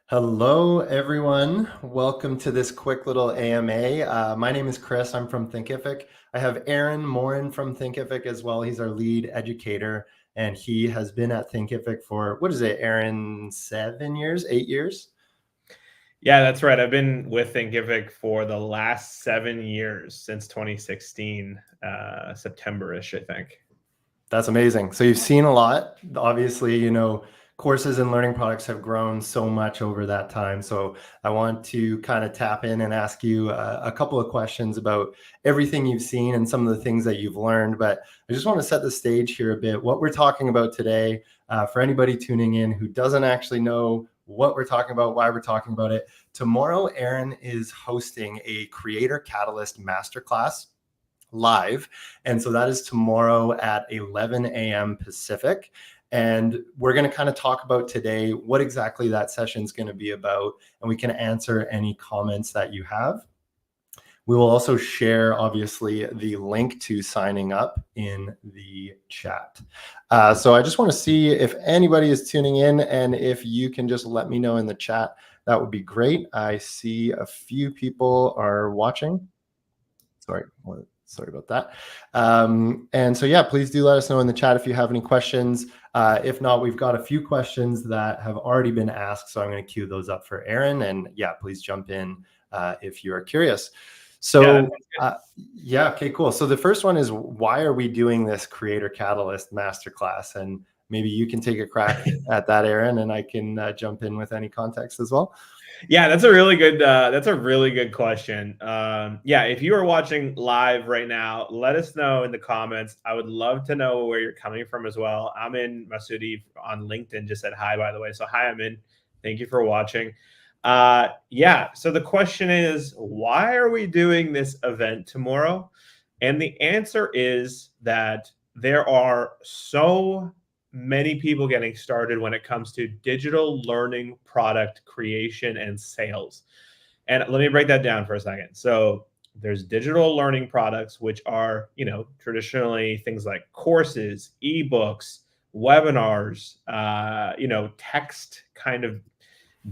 Hello, everyone. Welcome to this quick little AMA. My name is Kris. I'm from Thinkific. I have Morin from Thinkific as well. He's our lead educator, and he has been at Thinkific for, what is it, Aaron, 7 years, 8 years? Yeah, that's right. I've been with Thinkific for the last 7 years, since 2016, September-ish, I think. That's amazing. So you've seen a lot. Obviously, courses and learning products have grown so much over that time. So I want to kind of tap in and ask you a couple of questions about everything you've seen and some of the things that you've learned. But I just want to set the stage here a bit. What we're talking about today, for anybody tuning in who doesn't actually know what we're talking about, why we're talking about it, tomorrow, Aaron is hosting a Creator Catalyst Masterclass live. And so that is tomorrow at 11 a.m. Pacific. And we're going to kind of talk about today what exactly that session is going to be about. And we can answer any comments that you have. We will also share, obviously, the link to signing up in the chat. So I just want to see if anybody is tuning in, and if you can just let me know in the chat, that would be great. I see a few people are watching. Sorry about that. And so, yeah, please do let us know in the chat if you have any questions. If not, we've got a few questions that have already been asked. So I'm going to queue those up for Aaron. And yeah, please jump in if you are curious. So yeah, okay, cool. So the first one is, why are we doing this Creator Catalyst Masterclass? And maybe you can take a crack at that, Aaron, and I can jump in with any context as well. Yeah, that's a really good question. Yeah, if you are watching live right now, let us know in the comments. I would love to know where you're coming from as well. Amin Masudi on LinkedIn just said hi, by the way. So hi, Amin. Thank you for watching. Yeah, so the question is, why are we doing this event tomorrow? And the answer is that there are so many people getting started when it comes to digital learning product creation and sales. And let me break that down for a second. So there's digital learning products, which are, traditionally things like courses, ebooks, webinars, text kind of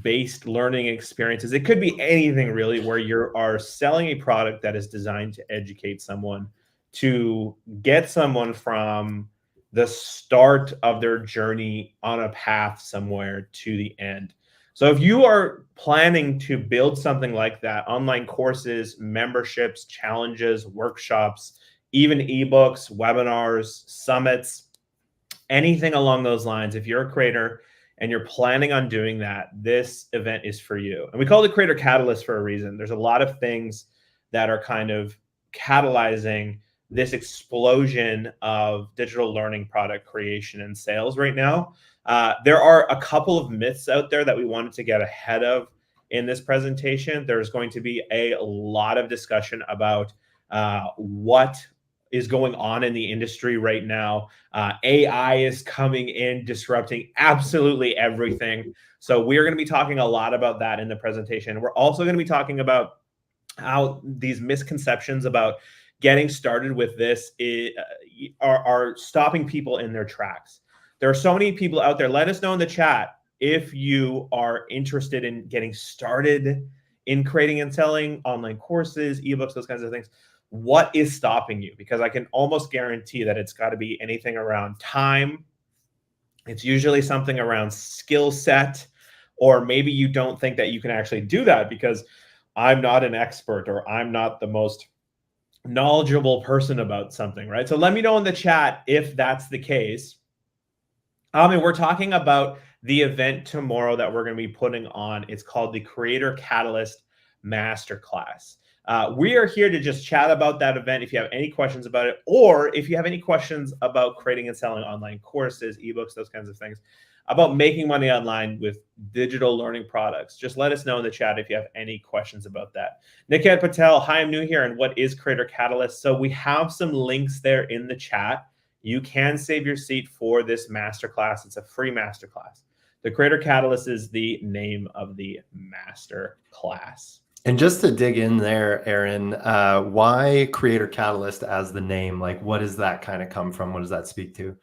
based learning experiences. It could be anything really, where you are selling a product that is designed to educate someone, to get someone from the start of their journey on a path somewhere to the end. So if you are planning to build something like that, online courses, memberships, challenges, workshops, even ebooks, webinars, summits, anything along those lines, if you're a creator and you're planning on doing that, this event is for you. And we call it Creator Catalyst for a reason. There's a lot of things that are kind of catalyzing this explosion of digital learning product creation and sales right now. There are a couple of myths out there that we wanted to get ahead of in this presentation. There's going to be a lot of discussion about what is going on in the industry right now. AI is coming in, disrupting absolutely everything. So we're going to be talking a lot about that in the presentation. We're also going to be talking about how these misconceptions about getting started with this are stopping people in their tracks. There are so many people out there. Let us know in the chat if you are interested in getting started in creating and selling online courses, ebooks, those kinds of things. What is stopping you? Because I can almost guarantee that it's got to be anything around time. It's usually something around skill set, or maybe you don't think that you can actually do that because I'm not an expert, or I'm not the most knowledgeable person about something, right? So let me know in the chat if that's the case. And we're talking about the event tomorrow that we're going to be putting on. It's called the Creator Catalyst Masterclass. We are here to just chat about that event. If you have any questions about it, or if you have any questions about creating and selling online courses, ebooks, those kinds of things, about making money online with digital learning products, just let us know in the chat if you have any questions about that. Niket Patel, hi, I'm new here, and what is Creator Catalyst? So we have some links there in the chat. You can save your seat for this masterclass. It's a free masterclass. The Creator Catalyst is the name of the masterclass. And just to dig in there, Aaron, why Creator Catalyst as the name? Like, what does that kind of come from? What does that speak to?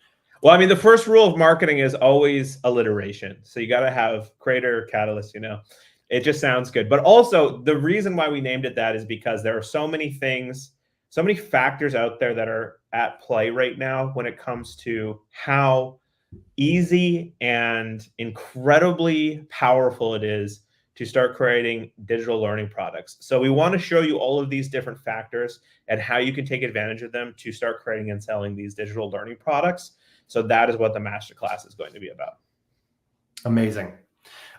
Well, I mean, the first rule of marketing is always alliteration. So you got to have Creator Catalyst, it just sounds good. But also the reason why we named it that is because there are so many things, so many factors out there that are at play right now when it comes to how easy and incredibly powerful it is to start creating digital learning products. So we want to show you all of these different factors and how you can take advantage of them to start creating and selling these digital learning products. So that is what the masterclass is going to be about. Amazing.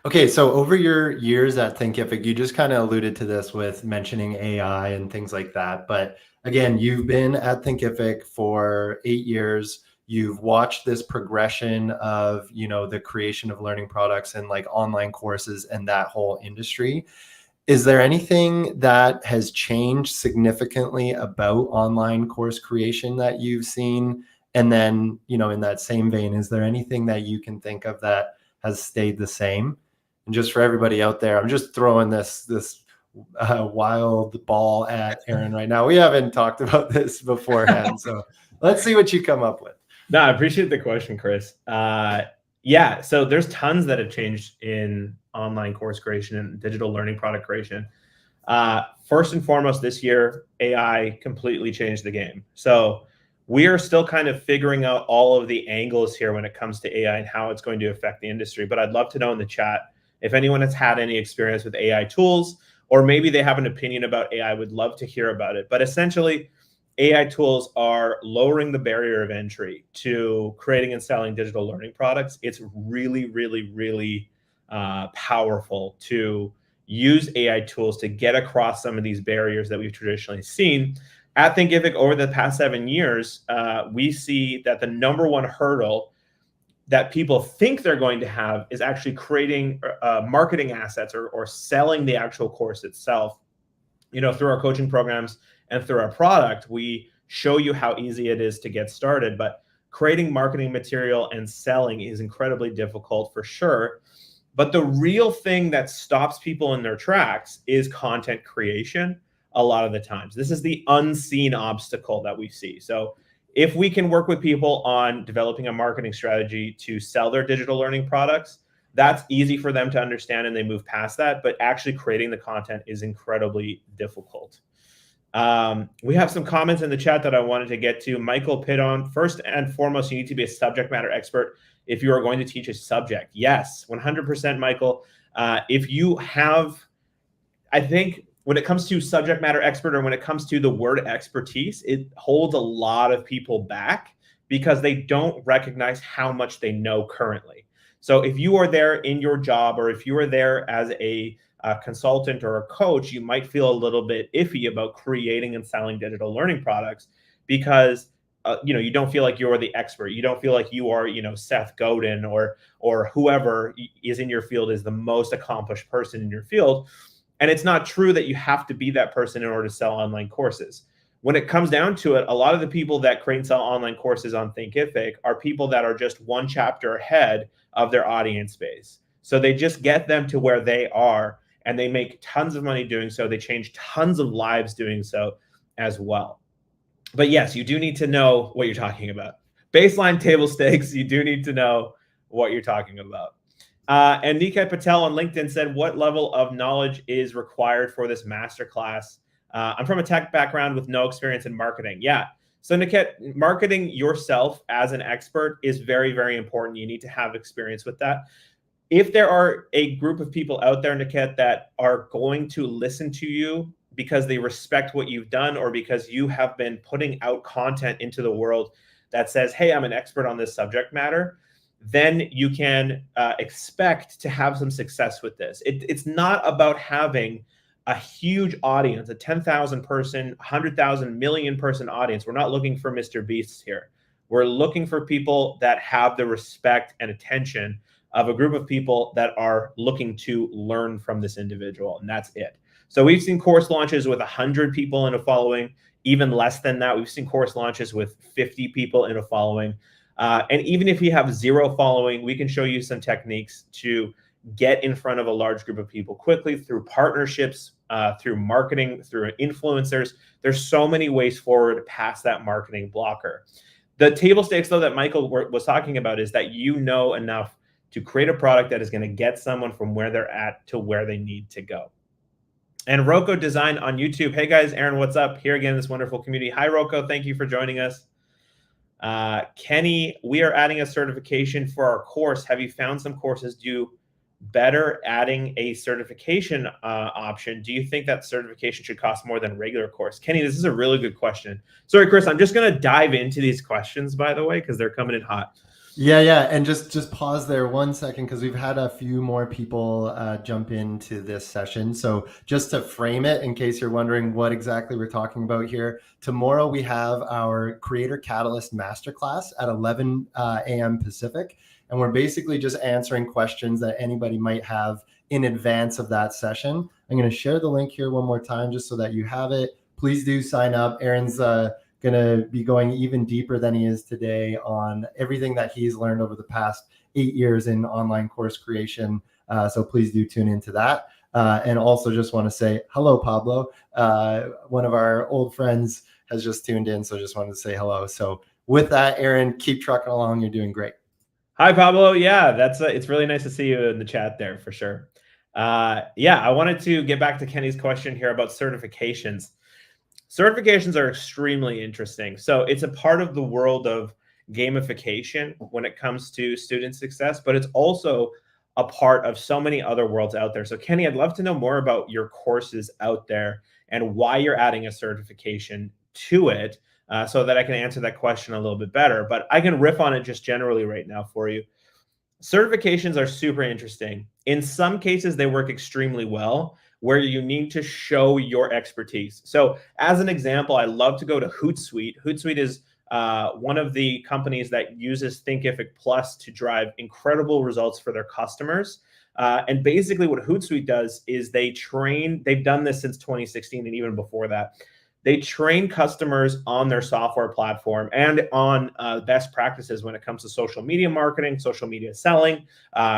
Okay, so over your years at Thinkific, you just kind of alluded to this with mentioning AI and things like that. But again, you've been at Thinkific for 8 years. You've watched this progression of, the creation of learning products and like online courses and that whole industry. Is there anything that has changed significantly about online course creation that you've seen? And then, in that same vein, is there anything that you can think of that has stayed the same? And just for everybody out there, I'm just throwing this wild ball at Aaron right now. We haven't talked about this beforehand, so let's see what you come up with. No, I appreciate the question, Kris. Yeah, so there's tons that have changed in online course creation and digital learning product creation. First and foremost, this year, AI completely changed the game. So we are still kind of figuring out all of the angles here when it comes to AI and how it's going to affect the industry. But I'd love to know in the chat if anyone has had any experience with AI tools, or maybe they have an opinion about AI. I would love to hear about it. But essentially, AI tools are lowering the barrier of entry to creating and selling digital learning products. It's really, really, really powerful to use AI tools to get across some of these barriers that we've traditionally seen. At Thinkific, over the past 7 years, we see that the number one hurdle that people think they're going to have is actually creating marketing assets or selling the actual course itself. Through our coaching programs and through our product, we show you how easy it is to get started, but creating marketing material and selling is incredibly difficult for sure. But the real thing that stops people in their tracks is content creation a lot of the times. This is the unseen obstacle that we see. So if we can work with people on developing a marketing strategy to sell their digital learning products, that's easy for them to understand and they move past that. But actually creating the content is incredibly difficult. We have some comments in the chat that I wanted to get to. Michael Piddon, first and foremost, you need to be a subject matter expert if you are going to teach a subject. Yes, 100%, Michael. If you have, I think, when it comes to subject matter expert or when it comes to the word expertise, it holds a lot of people back because they don't recognize how much they know currently. So if you are there in your job or if you are there as a consultant or a coach, you might feel a little bit iffy about creating and selling digital learning products because you don't feel like you're the expert. You don't feel like you are, Seth Godin or whoever is in your field is the most accomplished person in your field. And it's not true that you have to be that person in order to sell online courses. When it comes down to it, a lot of the people that create and sell online courses on Thinkific are people that are just one chapter ahead of their audience base. So they just get them to where they are and they make tons of money doing so. They change tons of lives doing so as well. But yes, you do need to know what you're talking about. Baseline table stakes, you do need to know what you're talking about. And Nikai Patel on LinkedIn said, what level of knowledge is required for this masterclass? I'm from a tech background with no experience in marketing. Yeah. So Niket, marketing yourself as an expert is very, very important. You need to have experience with that. If there are a group of people out there, Niket, that are going to listen to you because they respect what you've done or because you have been putting out content into the world that says, hey, I'm an expert on this subject matter, then you can expect to have some success with this. It's not about having a huge audience, a 10,000 person, 100,000 million person audience. We're not looking for Mr. Beasts here. We're looking for people that have the respect and attention of a group of people that are looking to learn from this individual, and that's it. So we've seen course launches with 100 people in a following, even less than that. We've seen course launches with 50 people in a following. And even if you have 0 following, we can show you some techniques to get in front of a large group of people quickly through partnerships, through marketing, through influencers. There's so many ways forward past that marketing blocker. The table stakes, though, that Michael was talking about is that you know enough to create a product that is going to get someone from where they're at to where they need to go. And Rocco Design on YouTube. Hey guys, Aaron, what's up? Here again in this wonderful community. Hi, Rocco. Thank you for joining us. Kenny, we are adding a certification for our course. Have you found some courses do better adding a certification option? Do you think that certification should cost more than a regular course? Kenny, this is a really good question. Sorry, Kris, I'm just going to dive into these questions, by the way, because they're coming in hot. Yeah. And just pause there 1 second, because we've had a few more people jump into this session. So just to frame it, in case you're wondering what exactly we're talking about here, tomorrow we have our Creator Catalyst Masterclass at 11 a.m. Pacific. And we're basically just answering questions that anybody might have in advance of that session. I'm going to share the link here one more time just so that you have it. Please do sign up. Aaron's going to be going even deeper than he is today on everything that he's learned over the past 8 years in online course creation. So please do tune into that. And also just want to say hello, Pablo. One of our old friends has just tuned in, so just wanted to say hello. So with that, Aaron, keep trucking along. You're doing great. Hi, Pablo. Yeah, it's really nice to see you in the chat there for sure. Yeah, I wanted to get back to Kenny's question here about certifications. Certifications are extremely interesting. So it's a part of the world of gamification when it comes to student success, but it's also a part of so many other worlds out there. So Kenny, I'd love to know more about your courses out there and why you're adding a certification to it, so that I can answer that question a little bit better. But I can riff on it just generally right now for you. Certifications are super interesting. In some cases, they work extremely well, where you need to show your expertise. So as an example, I love to go to Hootsuite. Hootsuite is one of the companies that uses Thinkific Plus to drive incredible results for their customers. And basically what Hootsuite does is they've done this since 2016 and even before that. They train customers on their software platform and on best practices when it comes to social media marketing, social media selling,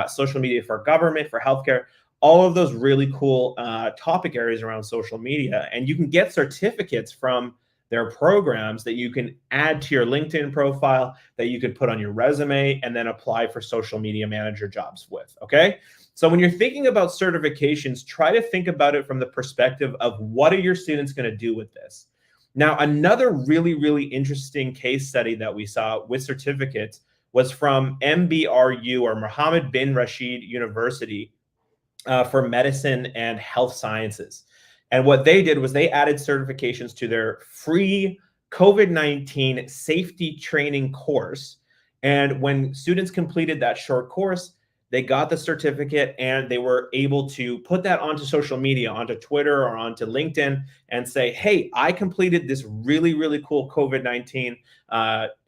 social media for government, for healthcare, all of those really cool topic areas around social media. And you can get certificates from their programs that you can add to your LinkedIn profile, that you could put on your resume and then apply for social media manager jobs with, okay? So when you're thinking about certifications, try to think about it from the perspective of what are your students going to do with this? Now, another really, really interesting case study that we saw with certificates was from MBRU, or Mohammed bin Rashid University, for medicine and health sciences. And what they did was they added certifications to their free COVID-19 safety training course. And when students completed that short course, they got the certificate and they were able to put that onto social media, onto Twitter or onto LinkedIn, and say, hey, I completed this really, really cool COVID-19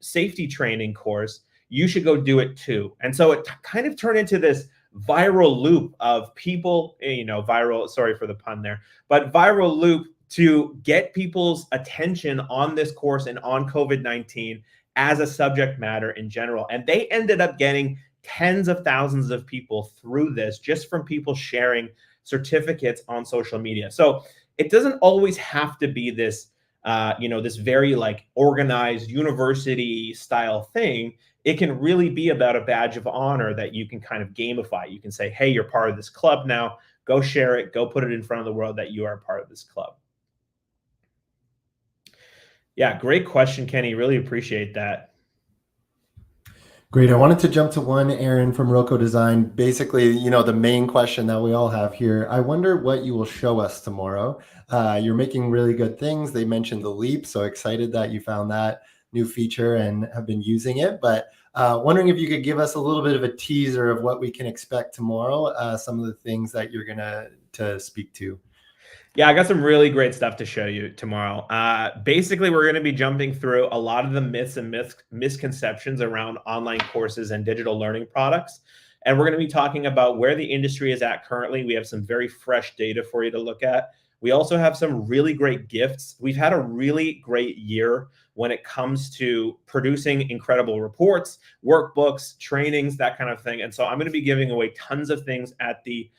safety training course. You should go do it too. And so it kind of turned into this viral loop of people, viral, sorry for the pun there, but viral loop to get people's attention on this course and on COVID-19 as a subject matter in general. And they ended up getting tens of thousands of people through this, just from people sharing certificates on social media. So it doesn't always have to be this, this very like organized university style thing. It can really be about a badge of honor that you can kind of gamify. You can say, hey, you're part of this club now. Go share it. Go put it in front of the world that you are a part of this club. Yeah, great question, Kenny. Really appreciate that. Great. I wanted to jump to one, Aaron, from Rocco Design. Basically, the main question that we all have here. I wonder what you will show us tomorrow. You're making really good things. They mentioned the Leap, so excited that you found that new feature and have been using it. But wondering if you could give us a little bit of a teaser of what we can expect tomorrow, some of the things that you're going to speak to. Yeah, I got some really great stuff to show you tomorrow. Basically, we're going to be jumping through a lot of the myths and misconceptions around online courses and digital learning products. And we're going to be talking about where the industry is at currently. We have some very fresh data for you to look at. We also have some really great gifts. We've had a really great year when it comes to producing incredible reports, workbooks, trainings, that kind of thing. And so I'm going to be giving away tons of things at the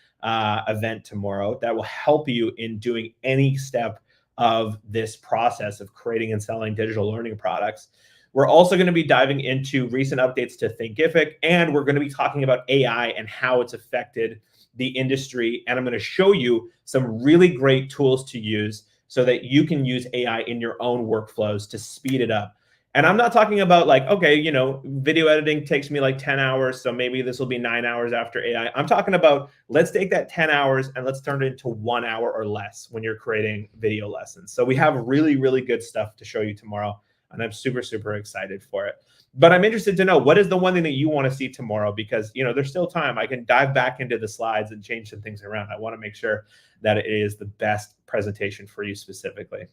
event tomorrow that will help you in doing any step of this process of creating and selling digital learning products. We're also going to be diving into recent updates to Thinkific, and we're going to be talking about AI and how it's affected the industry. And I'm going to show you some really great tools to use so that you can use AI in your own workflows to speed it up. And I'm not talking about like, okay, you know, video editing takes me like 10 hours, so maybe this will be 9 hours after AI. I'm talking about, let's take that 10 hours and let's turn it into 1 hour or less when you're creating video lessons. So we have really, really good stuff to show you tomorrow, and I'm super, super excited for it. But I'm interested to know, what is the one thing that you want to see tomorrow? Because, you know, there's still time. I can dive back into the slides and change some things around. I want to make sure that it is the best presentation for you specifically.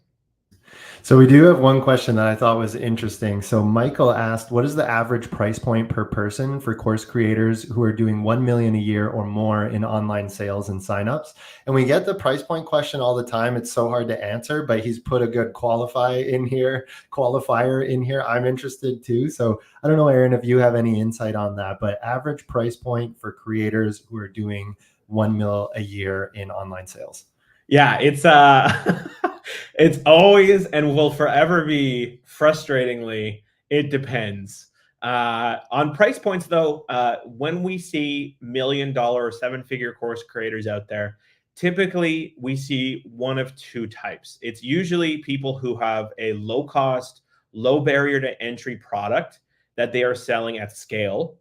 So we do have one question that I thought was interesting. So Michael asked, what is the average price point per person for course creators who are doing 1 million a year or more in online sales and signups? And we get the price point question all the time. It's so hard to answer, but he's put a good qualifier in here. I'm interested too. So I don't know, Aaron, if you have any insight on that, but average price point for creators who are doing 1 mil a year in online sales. Yeah, it's it's always and will forever be frustratingly, it depends. On price points though, when we see $1 million or 7-figure course creators out there, typically we see one of two types. It's usually people who have a low cost, low barrier to entry product that they are selling at scale,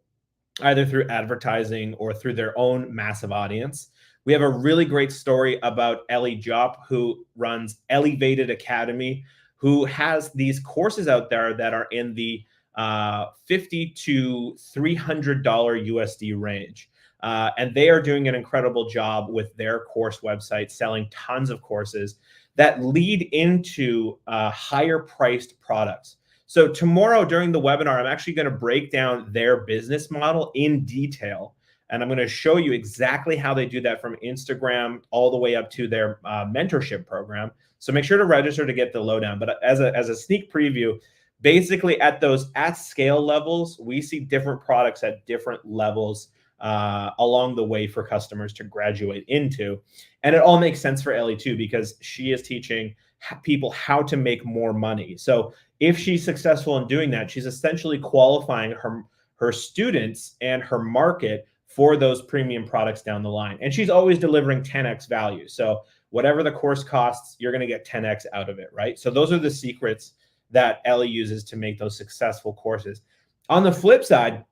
either through advertising or through their own massive audience. We have a really great story about Ellie Jop, who runs Elevated Academy, who has these courses out there that are in the $50 to $300 USD range. And they are doing an incredible job with their course website, selling tons of courses that lead into higher priced products. So tomorrow during the webinar, I'm actually going to break down their business model in detail. And I'm going to show you exactly how they do that from Instagram all the way up to their mentorship program. So make sure to register to get the lowdown. But as a sneak preview, basically at those at scale levels, we see different products at different levels along the way for customers to graduate into. And it all makes sense for Ellie too, because she is teaching people how to make more money. So if she's successful in doing that, she's essentially qualifying her students and her market for those premium products down the line. And she's always delivering 10x value. So whatever the course costs, you're going to get 10x out of it, right? So those are the secrets that Ellie uses to make those successful courses. On the flip side,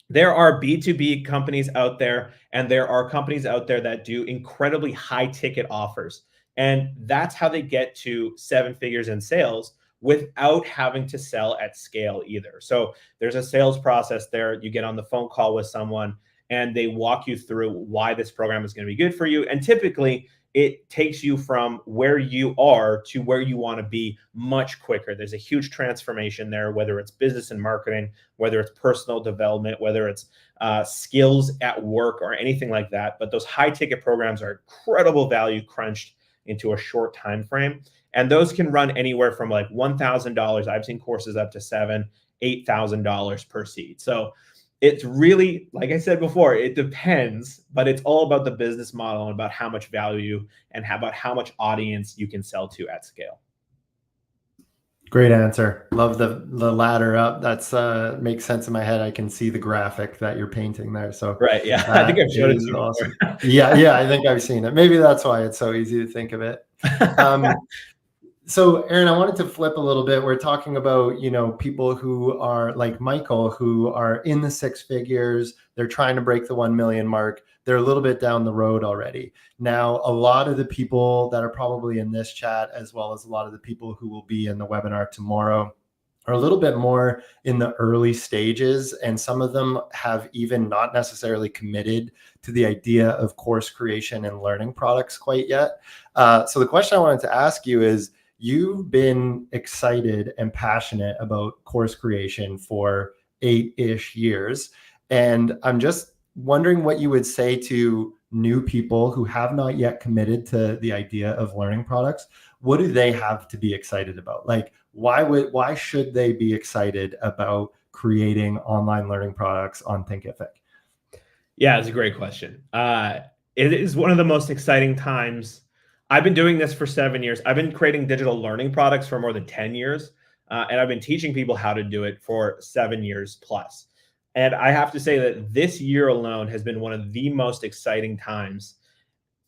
there are B2B companies out there, and there are companies out there that do incredibly high ticket offers. And that's how they get to 7 figures in sales without having to sell at scale either. So there's a sales process there. You get on the phone call with someone and they walk you through why this program is going to be good for you. And typically it takes you from where you are to where you want to be much quicker. There's a huge transformation there, whether it's business and marketing, whether it's personal development, whether it's skills at work or anything like that. But those high ticket programs are incredible value crunched into a short time frame. And those can run anywhere from like $1,000. I've seen courses up to $7,000, $8,000 per seat. So it's really, like I said before, it depends, but it's all about the business model and about how much value and about how much audience you can sell to at scale. Great answer. Love the ladder up. That's makes sense in my head. I can see the graphic that you're painting there. So right, yeah, I think I've showed it to you awesome. yeah, I think I've seen it. Maybe that's why it's so easy to think of it. So Aaron, I wanted to flip a little bit. We're talking about, you know, people who are like Michael, who are in the 6 figures. They're trying to break the 1 million mark. They're a little bit down the road already. Now, a lot of the people that are probably in this chat, as well as a lot of the people who will be in the webinar tomorrow, are a little bit more in the early stages. And some of them have even not necessarily committed to the idea of course creation and learning products quite yet. So the question I wanted to ask you is, you've been excited and passionate about course creation for 8-ish years. And I'm just wondering what you would say to new people who have not yet committed to the idea of learning products. What do they have to be excited about? Like, why should they be excited about creating online learning products on Thinkific? Yeah, it's a great question. It is one of the most exciting times. I've been doing this for 7 years. I've been creating digital learning products for more than 10 years. And I've been teaching people how to do it for 7 years plus. And I have to say that this year alone has been one of the most exciting times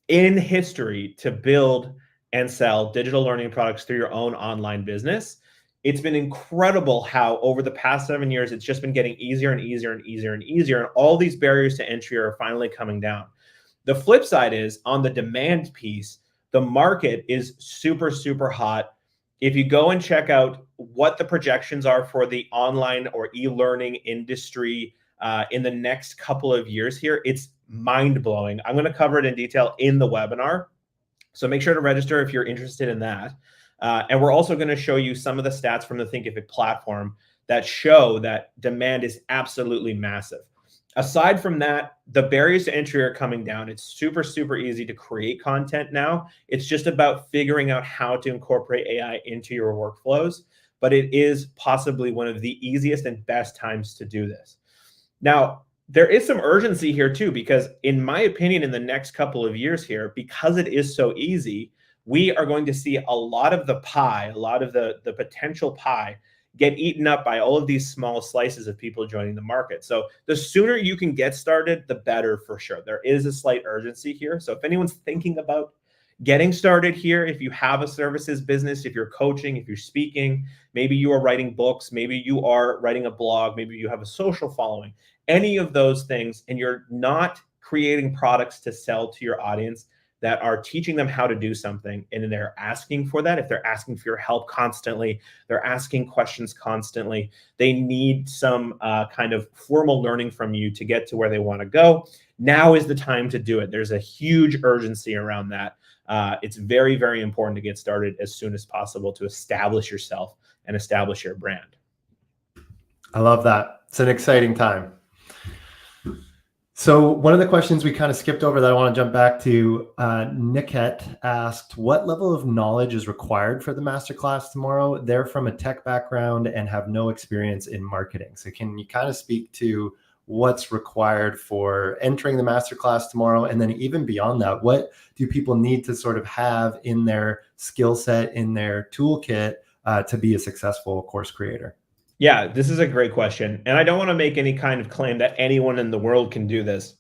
in history to build and sell digital learning products through your own online business. It's been incredible how over the past 7 years, it's just been getting easier and easier and easier and easier. And all these barriers to entry are finally coming down. The flip side is on the demand piece, the market is super, super hot. If you go and check out what the projections are for the online or e-learning industry in the next couple of years here, it's mind-blowing. I'm going to cover it in detail in the webinar. So make sure to register if you're interested in that. And we're also going to show you some of the stats from the Thinkific platform that show that demand is absolutely massive. Aside from that, the barriers to entry are coming down. It's super, super easy to create content now. It's just about figuring out how to incorporate AI into your workflows, but it is possibly one of the easiest and best times to do this. Now, there is some urgency here too, because in my opinion, in the next couple of years here, because it is so easy, we are going to see a lot of the pie, a lot of the potential pie get eaten up by all of these small slices of people joining the market. So the sooner you can get started, the better for sure. There is a slight urgency here. So if anyone's thinking about getting started here, if you have a services business, if you're coaching, if you're speaking, maybe you are writing books, maybe you are writing a blog, maybe you have a social following, any of those things, and you're not creating products to sell to your audience that are teaching them how to do something, and they're asking for that, if they're asking for your help constantly, they're asking questions constantly, they need some kind of formal learning from you to get to where they want to go, now is the time to do it. There's a huge urgency around that. It's very, very important to get started as soon as possible to establish yourself and establish your brand. I love that. It's an exciting time. So one of the questions we kind of skipped over that I want to jump back to, Niket asked, what level of knowledge is required for the masterclass tomorrow? They're from a tech background and have no experience in marketing. So can you kind of speak to what's required for entering the masterclass tomorrow? And then even beyond that, what do people need to sort of have in their skill set, in their toolkit to be a successful course creator? Yeah, this is a great question. And I don't want to make any kind of claim that anyone in the world can do this.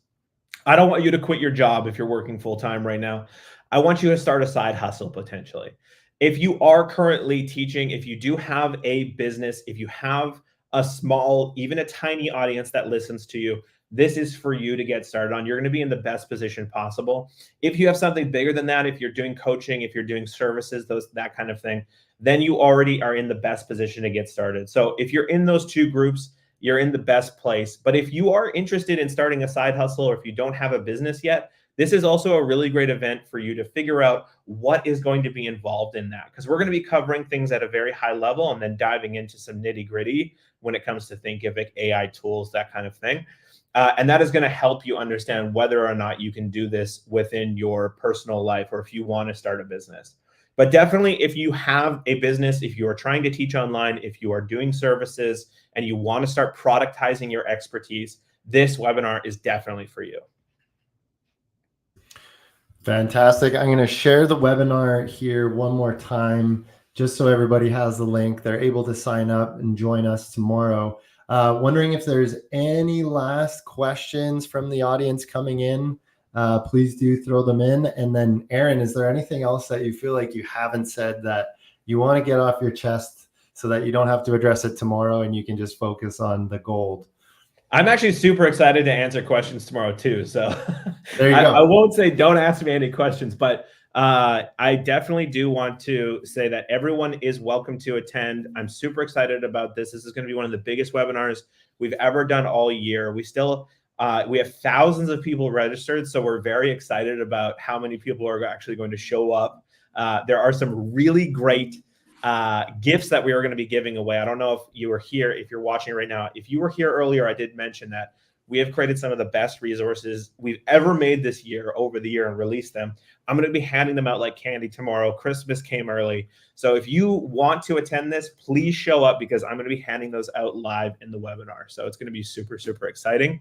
I don't want you to quit your job if you're working full-time right now. I want you to start a side hustle potentially. If you are currently teaching, if you do have a business, if you have a small, even a tiny audience that listens to you, this is for you to get started on. You're going to be in the best position possible. If you have something bigger than that, if you're doing coaching, if you're doing services, that kind of thing, then you already are in the best position to get started. So if you're in those two groups, you're in the best place. But if you are interested in starting a side hustle, or if you don't have a business yet, this is also a really great event for you to figure out what is going to be involved in that. Because we're going to be covering things at a very high level and then diving into some nitty gritty when it comes to Thinkific, AI tools, that kind of thing. And that is going to help you understand whether or not you can do this within your personal life, or if you want to start a business. But definitely, if you have a business, if you are trying to teach online, if you are doing services and you want to start productizing your expertise, this webinar is definitely for you. Fantastic. I'm going to share the webinar here one more time, just so everybody has the link. They're able to sign up and join us tomorrow. Wondering if there's any last questions from the audience coming in. Please do throw them in. And then Aaron, is there anything else that you feel like you haven't said that you want to get off your chest so that you don't have to address it tomorrow and you can just focus on the gold? I'm actually super excited to answer questions tomorrow too. So there you go. I won't say don't ask me any questions, but I definitely do want to say that everyone is welcome to attend. I'm super excited about this. This is going to be one of the biggest webinars we've ever done all year. We have thousands of people registered, so we're very excited about how many people are actually going to show up. There are some really great gifts that we are going to be giving away. I don't know if you were here, if you're watching right now. If you were here earlier, I did mention that we have created some of the best resources we've ever made this year, over the year, and released them. I'm going to be handing them out like candy tomorrow. Christmas came early. So if you want to attend this, please show up, because I'm going to be handing those out live in the webinar. So it's going to be super, super exciting.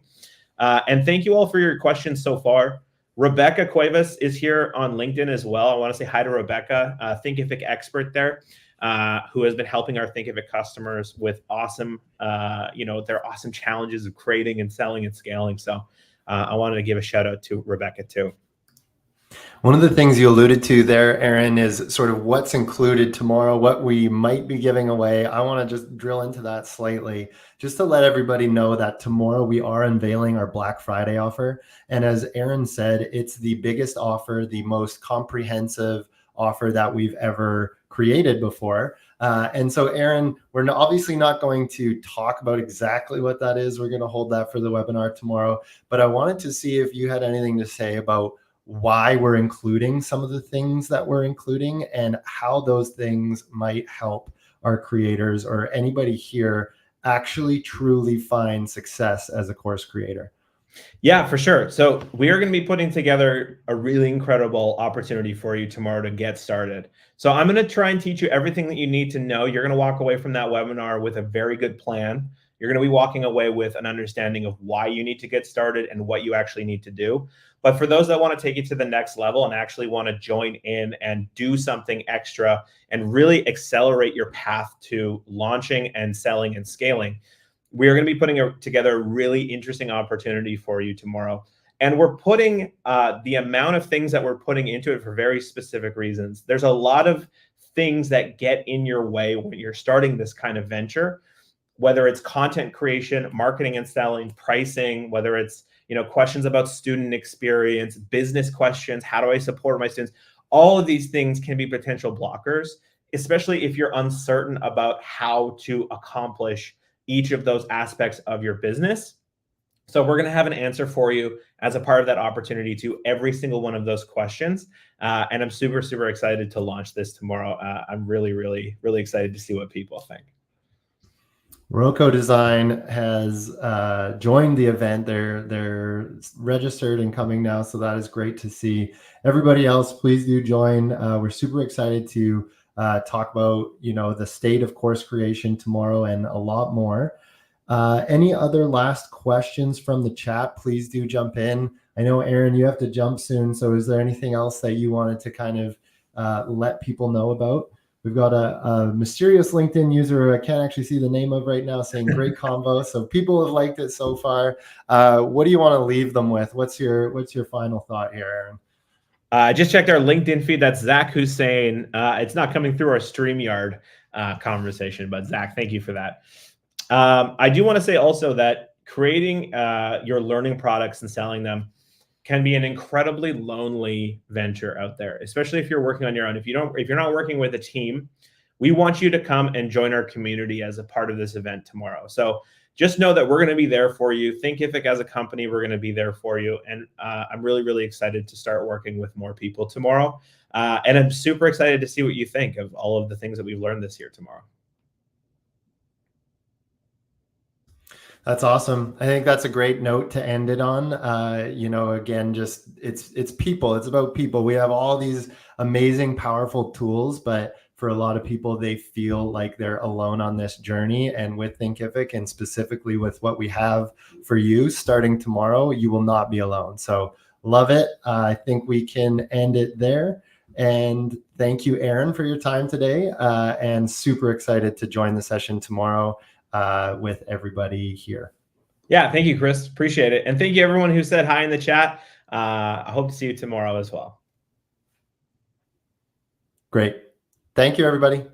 And thank you all for your questions so far. Rebecca Cuevas is here on LinkedIn as well. I want to say hi to Rebecca, Thinkific expert there, who has been helping our Thinkific customers with awesome, their awesome challenges of creating and selling and scaling. So I wanted to give a shout out to Rebecca too. One of the things you alluded to there, Aaron, is sort of what's included tomorrow, what we might be giving away. I want to just drill into that slightly, just to let everybody know that tomorrow we are unveiling our Black Friday offer. And as Aaron said, it's the biggest offer, the most comprehensive offer that we've ever created before. And so, Aaron, we're obviously not going to talk about exactly what that is. We're going to hold that for the webinar tomorrow. But I wanted to see if you had anything to say about why we're including some of the things that we're including and how those things might help our creators or anybody here actually truly find success as a course creator. Yeah, for sure. So we are going to be putting together a really incredible opportunity for you tomorrow to get started. So I'm going to try and teach you everything that you need to know. You're going to walk away from that webinar with a very good plan. You're going to be walking away with an understanding of why you need to get started and what you actually need to do. But for those that want to take it to the next level and actually want to join in and do something extra and really accelerate your path to launching and selling and scaling, we are going to be putting together a really interesting opportunity for you tomorrow. And we're putting the amount of things that we're putting into it for very specific reasons. There's a lot of things that get in your way when you're starting this kind of venture, whether it's content creation, marketing and selling, pricing, whether it's questions about student experience, business questions, how do I support my students? All of these things can be potential blockers, especially if you're uncertain about how to accomplish each of those aspects of your business. So we're going to have an answer for you as a part of that opportunity to every single one of those questions. And I'm super, super excited to launch this tomorrow. I'm really, really, really excited to see what people think. Roco Design has joined the event. They're registered and coming now, so that is great to see. Everybody else, please do join. We're super excited to talk about the state of course creation tomorrow and a lot more. Any other last questions from the chat? Please do jump in. I know, Aaron, you have to jump soon, so is there anything else that you wanted to kind of let people know about? We've got a mysterious LinkedIn user who I can't actually see the name of right now saying great combo. So people have liked it so far. What do you want to leave them with? What's your final thought here, Aaron? I just checked our LinkedIn feed. That's Zach Hussein. It's not coming through our StreamYard conversation, but Zach, thank you for that. I do want to say also that creating your learning products and selling them can be an incredibly lonely venture out there, especially if you're working on your own. If you're not working with a team, we want you to come and join our community as a part of this event tomorrow. So just know that we're going to be there for you. Thinkific as a company, we're going to be there for you. And I'm really, really excited to start working with more people tomorrow. And I'm super excited to see what you think of all of the things that we've learned this year tomorrow. That's awesome. I think that's a great note to end it on. Again, just it's people. It's about people. We have all these amazing, powerful tools, but for a lot of people, they feel like they're alone on this journey. And with Thinkific, and specifically with what we have for you starting tomorrow, you will not be alone. So love it. I think we can end it there. And thank you, Aaron, for your time today. And super excited to join the session tomorrow with everybody here. Yeah, thank you, Kris. Appreciate it. And thank you, everyone who said hi in the chat. I hope to see you tomorrow as well. Great. Thank you, everybody.